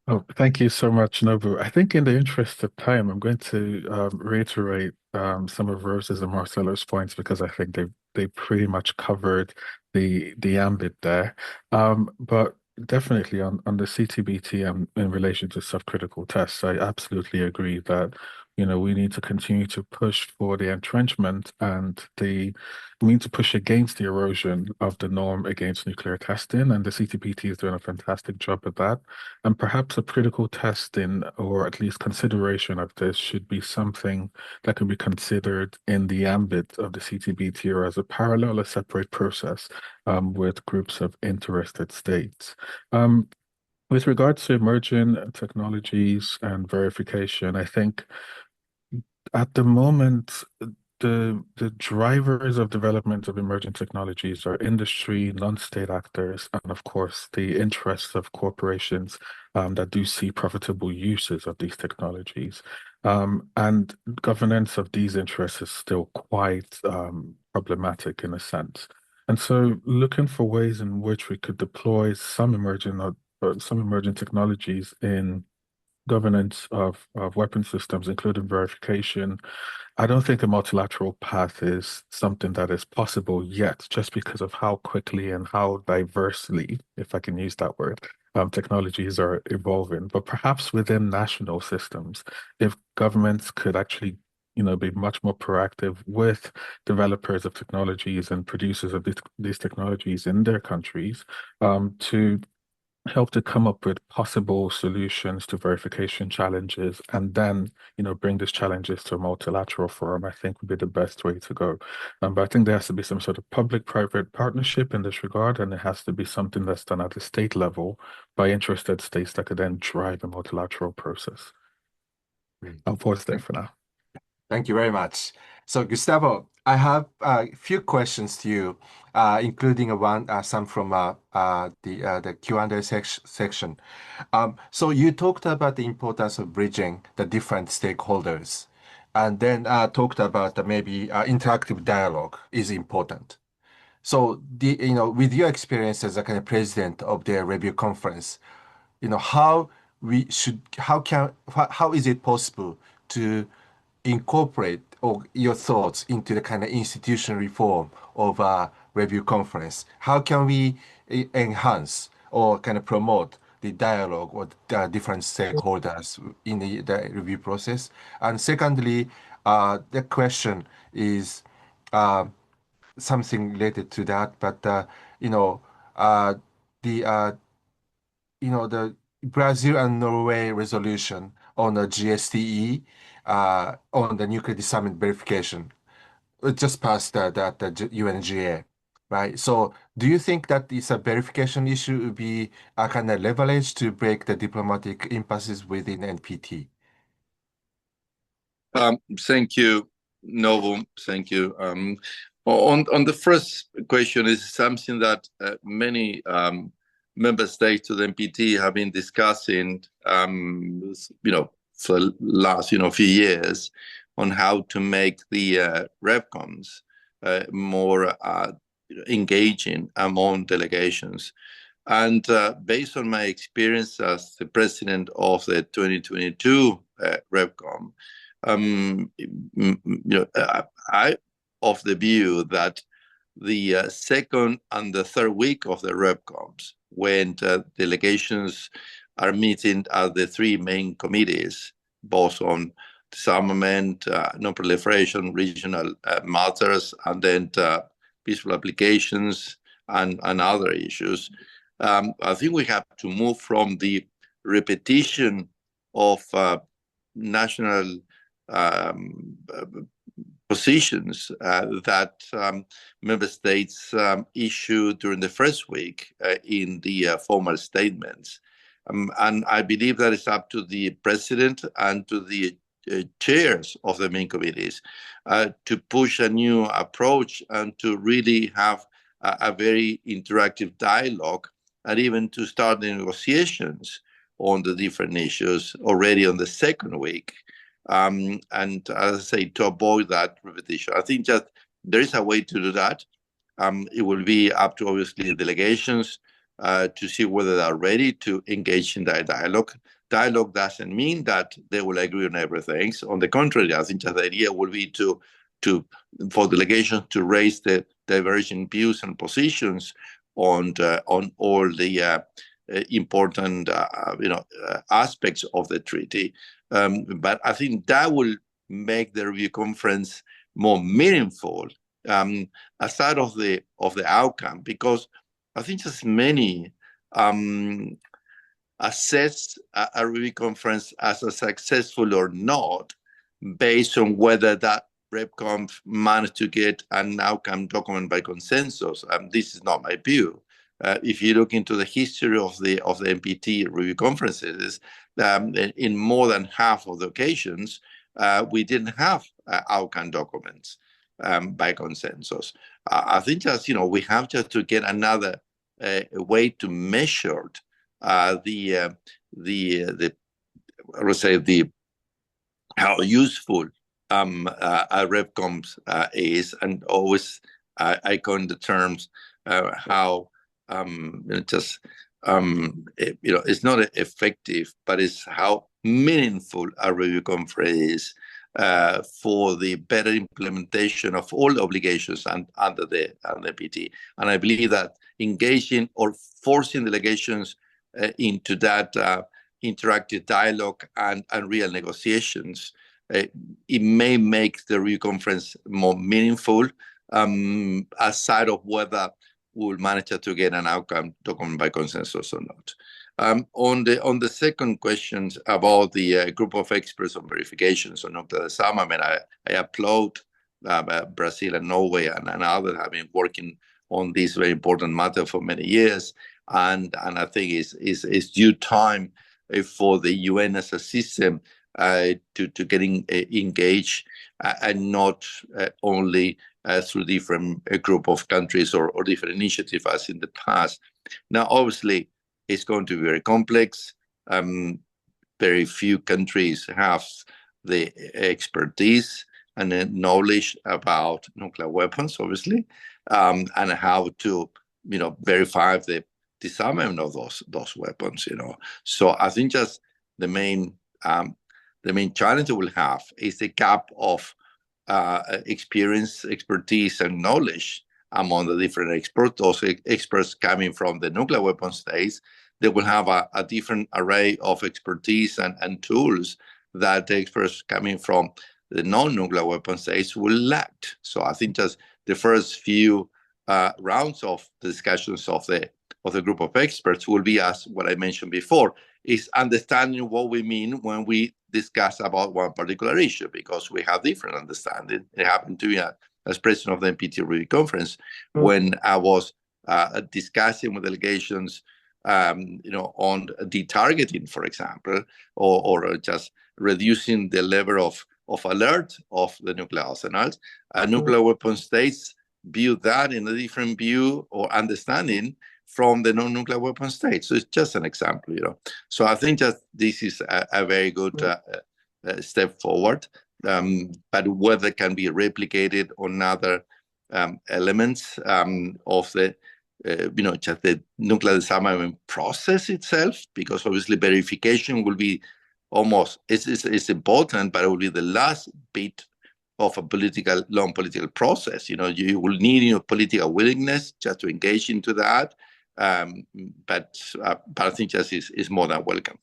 Oh, thank you so much, Nobu. I think in the interest of time, I'm going to reiterate some of Rose's and Marcelo's points because I think they pretty much covered the ambit there. But definitely on the CTBT and in relation to subcritical tests, I absolutely agree that we need to continue to push for the entrenchment and we need to push against the erosion of the norm against nuclear testing, and the CTBT is doing a fantastic job at that. And perhaps a critical testing, or at least consideration of this, should be something that can be considered in the ambit of the CTBT or as a parallel, a separate process with groups of interested states. With regards to emerging technologies and verification, I think at the moment, the drivers of development of emerging technologies are industry, non-state actors, and of course the interests of corporations that do see profitable uses of these technologies. And governance of these interests is still quite problematic in a sense. And so looking for ways in which we could deploy some emerging technologies in governance of weapon systems, including verification, I don't think a multilateral path is something that is possible yet, just because of how quickly and how diversely, if I can use that word, technologies are evolving. But perhaps within national systems, if governments could actually be much more proactive with developers of technologies and producers of these technologies in their countries to help to come up with possible solutions to verification challenges, and then bring these challenges to a multilateral forum, I think would be the best way to go. But I think there has to be some sort of public-private partnership in this regard, and it has to be something that's done at the state level by interested states that could then drive a multilateral process. I'll pause there for now. Thank you very much. So Gustavo, I have a few questions to you, including some from the Q&A section. So you talked about the importance of bridging the different stakeholders, and then talked about maybe interactive dialogue is important. So with your experience as a kind of president of the review conference, how is it possible to incorporate your thoughts into the kind of institutional reform of a review conference? How can we enhance or kind of promote the dialogue with different stakeholders in the review process? And secondly, the question is something related to that, but the Brazil and Norway resolution on the GSTE on the nuclear disarmament verification. It just passed that UNGA, right? So do you think that this verification issue would be a kind of leverage to break the diplomatic impasses within NPT? Thank you, Nobu. Thank you. On the first question, is something that many member states of the NPT have been discussing, for the last, few years, on how to make the RevCons more engaging among delegations. And based on my experience as the president of the 2022 RevCom, I of the view that the second and the third week of the RevComs, when delegations are meeting at the three main committees, both on disarmament, non-proliferation, regional matters, and then peaceful applications and other issues. I think we have to move from the repetition of national positions that member states issue during the first week in the formal statements. And I believe that it's up to the president and to the chairs of the main committees to push a new approach and to really have a very interactive dialogue, and even to start the negotiations on the different issues already on the second week. And as I say, to avoid that repetition, I think just there is a way to do that. It will be up to obviously the delegations to see whether they are ready to engage in that dialogue. Dialogue doesn't mean that they will agree on everything. On the contrary, I think that the idea will be for delegations to raise the divergent views and positions on all the important aspects of the treaty. But I think that will make the review conference more meaningful aside of the outcome, because I think just many assess a review conference as a successful or not based on whether that RevCom managed to get an outcome document by consensus. This is not my view. If you look into the history of the NPT review conferences, in more than half of the occasions, we didn't have outcome documents by consensus. I think just we have just to get another way to measure how useful a RevComs is, and always I coin the terms how it's not effective, but it's how meaningful a review conference is for the better implementation of all the obligations under the NPT. And I believe that engaging or forcing delegations into that interactive dialogue and real negotiations, it may make the review conference more meaningful, aside of whether we'll manage to get an outcome document by consensus or not. On the second question about the group of experts on verifications on nuclear disarmament, I applaud Brazil and Norway and others have been working on this very important matter for many years, and I think it's due time for the UN as a system to getting engaged, and not only through different group of countries or different initiatives as in the past. Now, obviously, it's going to be very complex. Very few countries have the expertise and the knowledge about nuclear weapons, obviously, and how to, verify the disarmament of those weapons. So I think just the main challenge we'll have is the gap of experience, expertise, and knowledge among the different experts. Those experts coming from the nuclear weapon states, they will have a different array of expertise and tools that the experts coming from the non-nuclear weapon states will lack. So I think just the first few rounds of the discussions of the group of experts will be, as what I mentioned before, is understanding what we mean when we discuss about one particular issue, because we have different understanding. It happened to me as president of the NPT Review Conference when I was discussing with delegations, on detargeting, for example, or just reducing the level of alert of the nuclear arsenals. Nuclear weapon states view that in a different view or understanding from the non-nuclear weapon states. So it's just an example, So I think that this is a very good step forward. But whether it can be replicated on other elements of the just the nuclear disarmament process itself, because obviously verification will be almost, it's important, but it will be the last bit of a long political process. You will need political willingness just to engage into that. But I think just is more than welcome.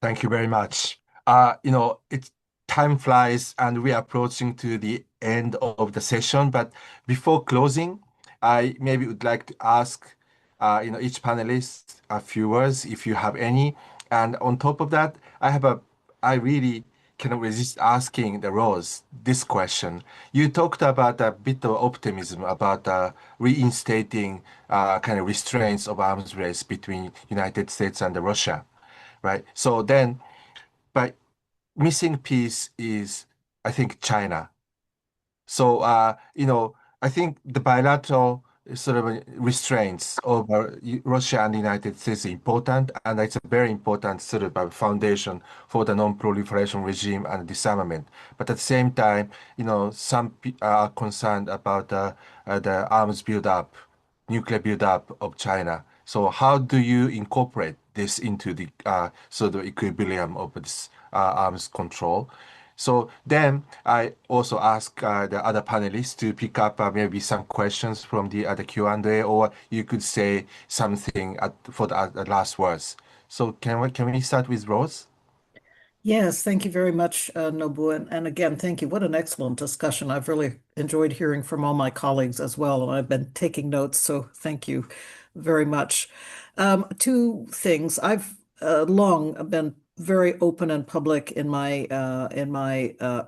Thank you very much. Time flies and we are approaching to the end of the session, but before closing, I maybe would like to ask each panelist a few words if you have any. And on top of that, I really cannot resist asking the Rose this question. You talked about a bit of optimism about reinstating kind of restraints of arms race between United States and Russia, right? So then, but missing piece is, I think, China. So, I think the bilateral sort of restraints over Russia and the United States is important, and it's a very important sort of foundation for the non-proliferation regime and disarmament. But at the same time, some are concerned about the arms build-up, nuclear build-up of China. So how do you incorporate this into the sort of equilibrium of this arms control? So then I also ask the other panelists to pick up maybe some questions from the other Q&A, or you could say something for the last words. So can we start with Rose? Yes, thank you very much, Nobu. And again, thank you. What an excellent discussion. I've really enjoyed hearing from all my colleagues as well, and I've been taking notes, so thank you very much. Two things. I've long been very open and public in my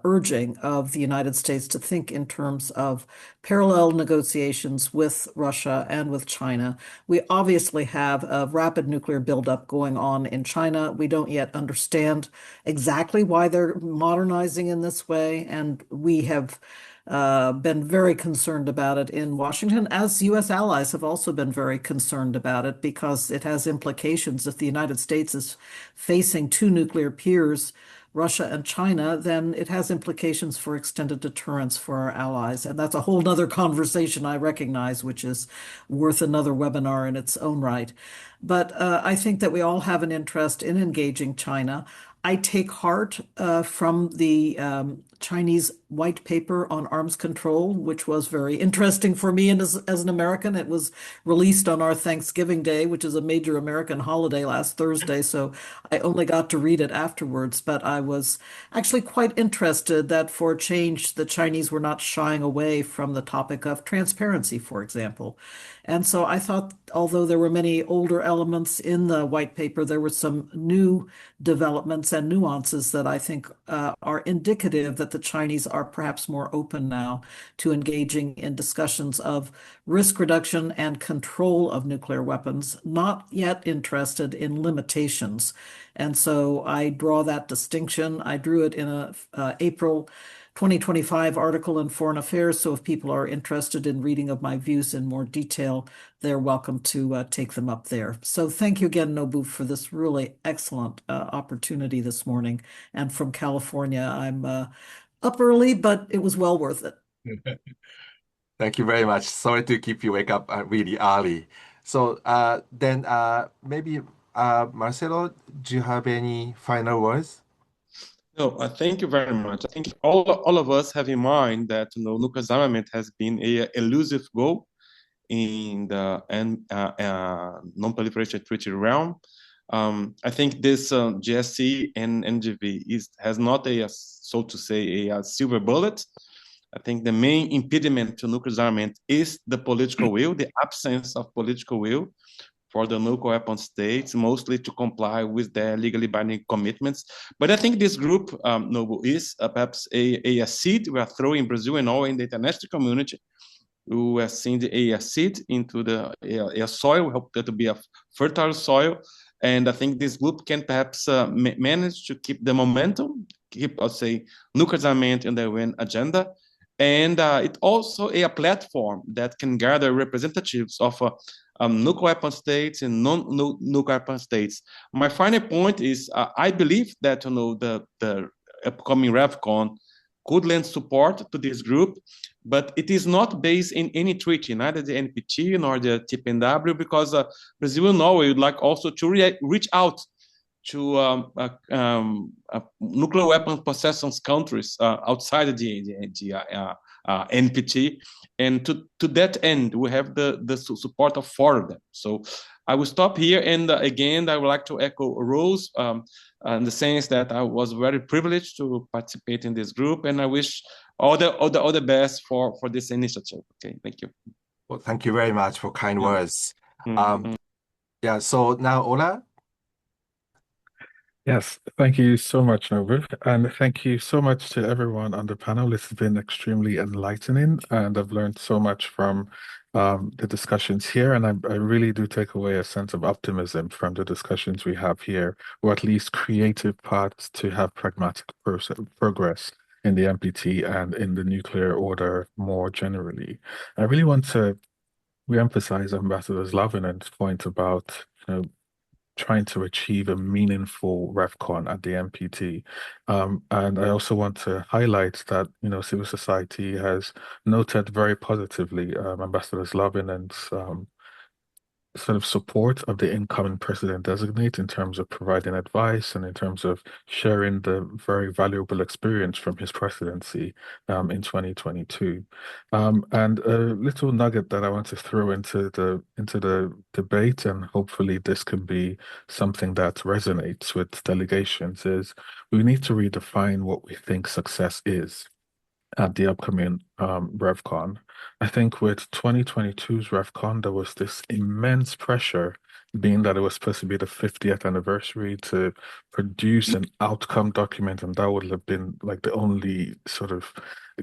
urging of the United States to think in terms of parallel negotiations with Russia and with China. We obviously have a rapid nuclear buildup going on in China. We don't yet understand exactly why they're modernizing in this way, and we have been very concerned about it in Washington, as U.S. allies have also been very concerned about it, because it has implications. If the United States is facing two nuclear peers, Russia and China, then it has implications for extended deterrence for our allies. And that's a whole nother conversation, I recognize, which is worth another webinar in its own right. But I think that we all have an interest in engaging China. I take heart from the Chinese white paper on arms control, which was very interesting for me. And as an American, it was released on our Thanksgiving Day, which is a major American holiday, last Thursday. So I only got to read it afterwards. But I was actually quite interested that for a change, the Chinese were not shying away from the topic of transparency, for example. And so I thought, although there were many older elements in the white paper, there were some new developments and nuances that I think are indicative that the Chinese are perhaps more open now to engaging in discussions of risk reduction and control of nuclear weapons, not yet interested in limitations. And so I draw that distinction. I drew it in a April 2025 article in Foreign Affairs. So if people are interested in reading of my views in more detail, they're welcome to take them up there. So thank you again, Nobu, for this really excellent opportunity this morning. And from California, I'm up early, but it was well worth it. Thank you very much. Sorry to keep you wake up really early. So then maybe Marcelo, do you have any final words? No, thank you very much. I think all of us have in mind that nuclear disarmament has been an elusive goal in the non-proliferation treaty realm. I think this GSC and NGV has not so to say, a silver bullet. I think the main impediment to nuclear disarmament is the political will, the absence of political will for the nuclear weapon states, mostly to comply with their legally binding commitments. But I think this group, Nobu, is perhaps a seed we are throwing Brazil and all in the international community, who has seen a seed into a soil. We hope that to be a fertile soil. And I think this group can perhaps manage to keep the momentum, keep, I'll say, nuclear disarmament in their UN agenda. And it also a platform that can gather representatives of nuclear weapon states and non-nuclear weapon states. My final point is I believe that the upcoming RevCon could lend support to this group, but it is not based in any treaty, neither the NPT nor the TPNW, because Brazil and Norway would like also to reach out to nuclear weapons possession countries outside the NPT, and to that end, we have the support of 4 of them. So I will stop here, and again, I would like to echo Rose in the sense that I was very privileged to participate in this group, and I wish all the best for this initiative. Okay, thank you. Well, thank you very much for kind words. Yeah, so now Ola. Yes, thank you so much, Nobu, and thank you so much to everyone on the panel. This has been extremely enlightening, and I've learned so much from the discussions here, and I really do take away a sense of optimism from the discussions we have here, or at least creative paths to have pragmatic progress in the NPT and in the nuclear order more generally. I really want to reemphasize Ambassador Zlauvinen's point about, trying to achieve a meaningful REFCON at the NPT. And I also want to highlight that, civil society has noted very positively Ambassador Zlauvinen's sort of support of the incoming president designate in terms of providing advice and in terms of sharing the very valuable experience from his presidency in 2022. And a little nugget that I want to throw into the debate, and hopefully this can be something that resonates with delegations, is we need to redefine what we think success is at the upcoming RevCon. I think with 2022's RevCon, there was this immense pressure, being that it was supposed to be the 50th anniversary, to produce an outcome document, and that would have been like the only sort of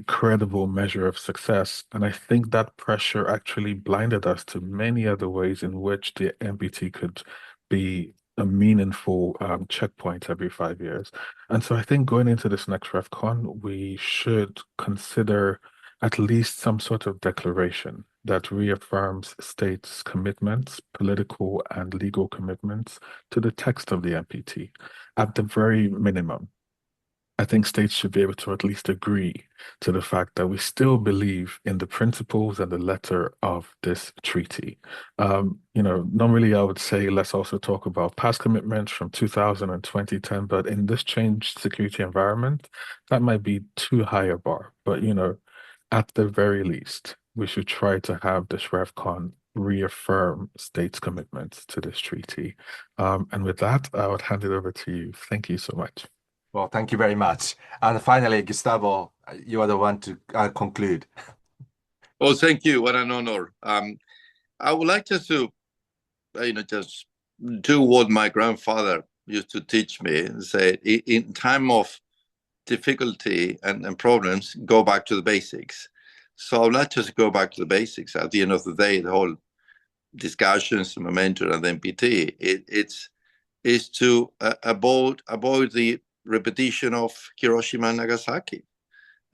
credible measure of success. And I think that pressure actually blinded us to many other ways in which the NPT could be a meaningful checkpoint every 5 years. And so I think going into this next RevCon, we should consider at least some sort of declaration that reaffirms states' commitments, political and legal commitments, to the text of the NPT. At the very minimum, I think states should be able to at least agree to the fact that we still believe in the principles and the letter of this treaty. Normally I would say let's also talk about past commitments from 2000 and 2010, but in this changed security environment, that might be too high a bar. But, at the very least, we should try to have this RevCon reaffirm states' commitments to this treaty. And with that, I would hand it over to you. Thank you so much. Well, thank you very much. And finally, Gustavo, you are the one to conclude. Oh, thank you. What an honor. I would like just to, just do what my grandfather used to teach me and say, in time of difficulty and problems, go back to the basics. So let's just go back to the basics. At the end of the day, the whole discussions, momentum, and the NPT, it's to avoid the repetition of Hiroshima and Nagasaki.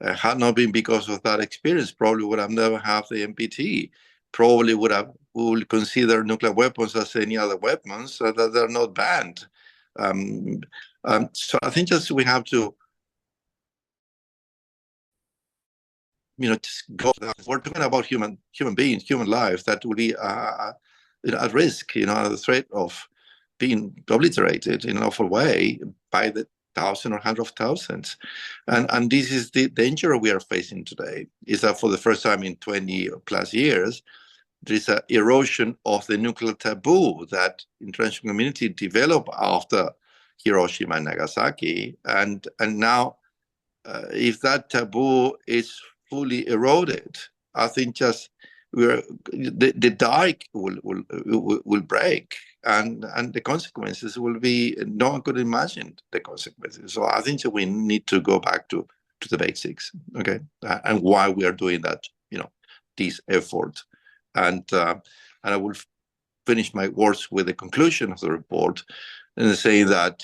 Had not been because of that experience, probably would have never had the NPT. Probably we will consider nuclear weapons as any other weapons, so that they're not banned. So I think just we have to, just go. We're talking about human beings, human lives that will be at risk, the threat of being obliterated in an awful way by the thousands or hundreds of thousands. And this is the danger we are facing today, is that for the first time in 20 plus years, there is an erosion of the nuclear taboo that international community developed after Hiroshima and Nagasaki. And now, if that taboo is fully eroded, I think just the dike will break, and the consequences will be, no one could imagine the consequences. So I think that we need to go back to the basics, okay, and why we are doing that, this effort. And I will finish my words with the conclusion of the report and saying that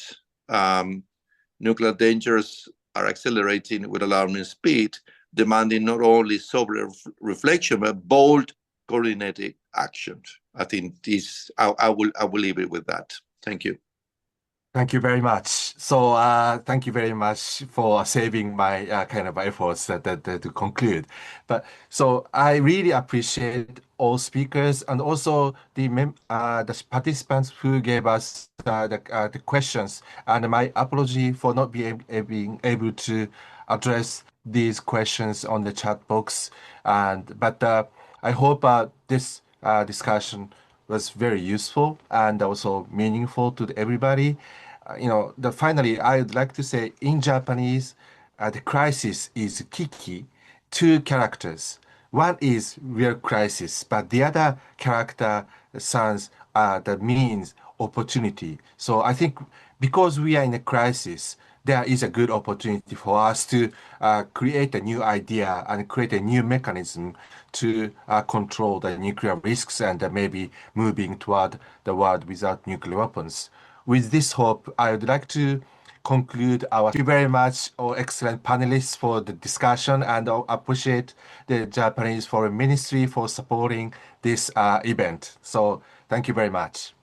nuclear dangers are accelerating with alarming speed, demanding not only sober reflection, but bold, coordinated action. I think I will leave it with that. Thank you. Thank you very much. So, thank you very much for saving my kind of efforts to conclude. But so I really appreciate all speakers and also the participants who gave us the questions. And my apology for not being able to address these questions on the chat box. But I hope this discussion was very useful and also meaningful to everybody. Finally, I would like to say in Japanese, the crisis is kiki, two characters. One is real crisis, but the other character sounds that means opportunity. So I think because we are in a crisis, there is a good opportunity for us to create a new idea and create a new mechanism to control the nuclear risks and maybe moving toward the world without nuclear weapons. With this hope, I would like to conclude our. Thank you very much, all excellent panelists, for the discussion, and I appreciate the Japanese Foreign Ministry for supporting this event. So, thank you very much.